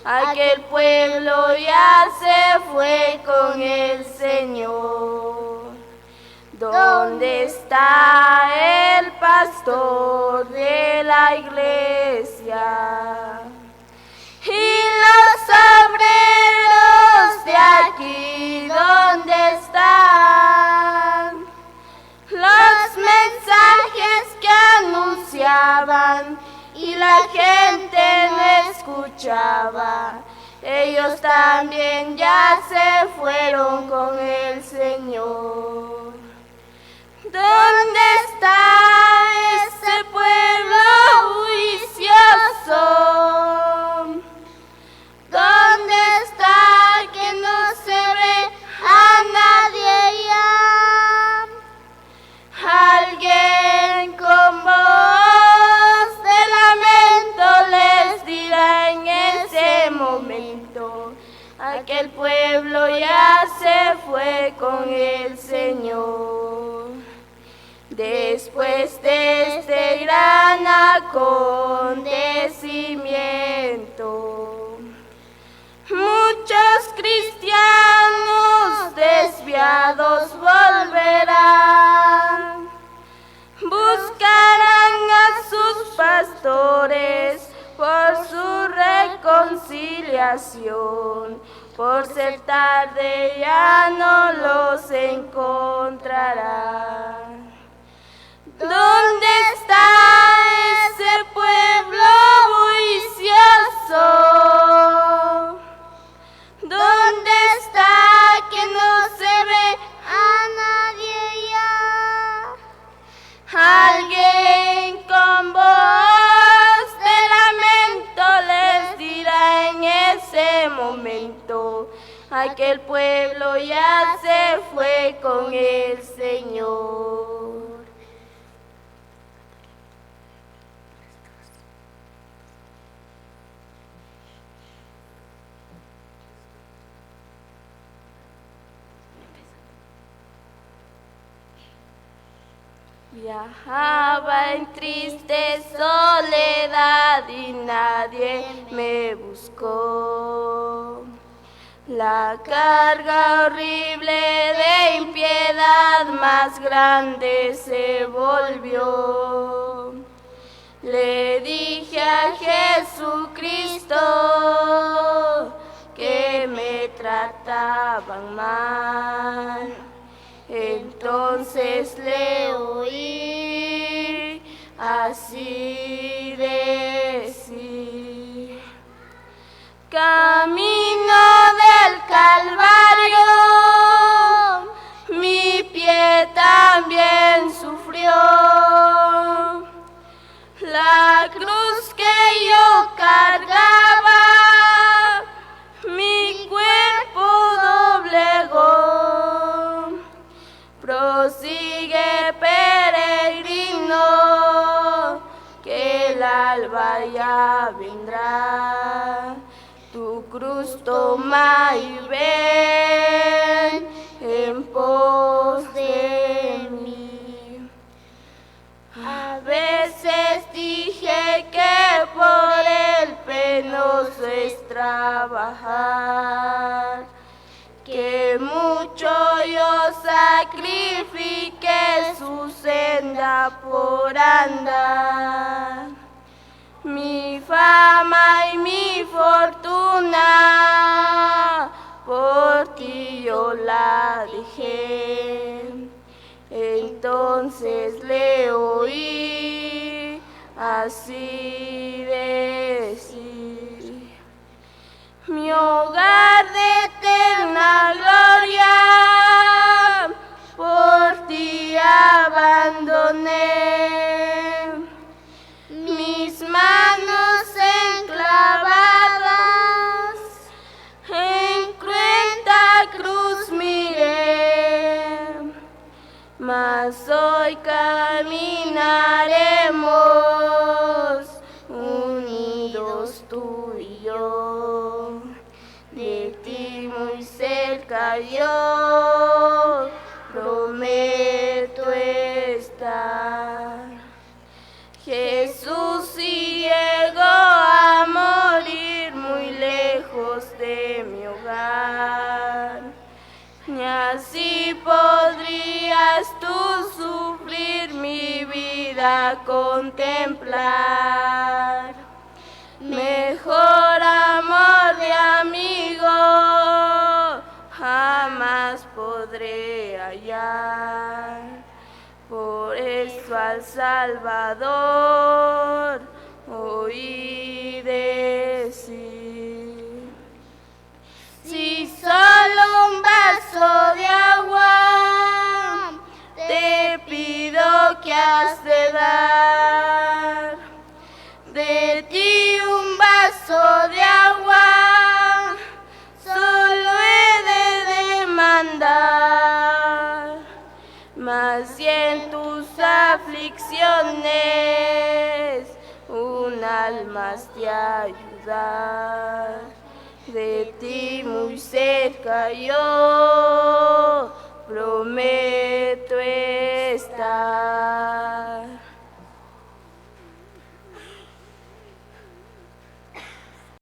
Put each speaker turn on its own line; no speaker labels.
aquel pueblo ya se fue con el Señor. ¿Dónde está el pastor de la iglesia? Y los obreros de aquí, ¿dónde están? Los mensajes que anunciaban y la gente no escuchaba, ellos también ya se fueron con el Señor. ¿Dónde está ese pueblo juicioso? ¿Dónde está que no se ve a nadie ya? Alguien con voz de lamento les dirá en ese momento, aquel pueblo ya se fue con el Señor. Después de este gran acontecimiento, muchos cristianos desviados volverán, buscarán a sus pastores por su reconciliación. Por ser tarde ya no los encontrarán. ¿Dónde está ese pueblo juicioso? ¿Dónde está que no se ve a nadie ya? Alguien con voz de lamento les dirá en ese momento, aquel pueblo ya se fue con el Señor. Viajaba en triste soledad y nadie me buscó. La carga horrible de impiedad más grande se volvió. Le dije a Jesucristo que me trataban mal. Entonces le oí así decir: camino del Calvario, mi pie también sufrió. La cruz que yo cargaba, mi cuerpo doblegó. Prosigue, peregrino, que el alba ya vendrá. Tu cruz toma y ven en pos de mí. A veces dije que por el penoso es trabajar, que mucho yo sacrifiqué su senda por andar. Mi fama y mi fortuna por ti yo la dejé. Entonces le oí así decir: mi hogar de eterna gloria por ti abandoné. Mis manos enclavadas en cruenta cruz miré, mas hoy caminaremos unidos tú y yo. De ti muy cerca yo prometo estar. Jesús, si llegó a morir muy lejos Así podrías tú sufrir mi vida contemplar. Mejor amor de amigo jamás podré hallar. Por eso al Salvador oí decir: si solo un vaso de agua te pido que has de dar, de ti un vaso de agua solo he de demandar, mas si en tus aflicciones un alma has de ayudar, de ti muy cerca yo prometo estar.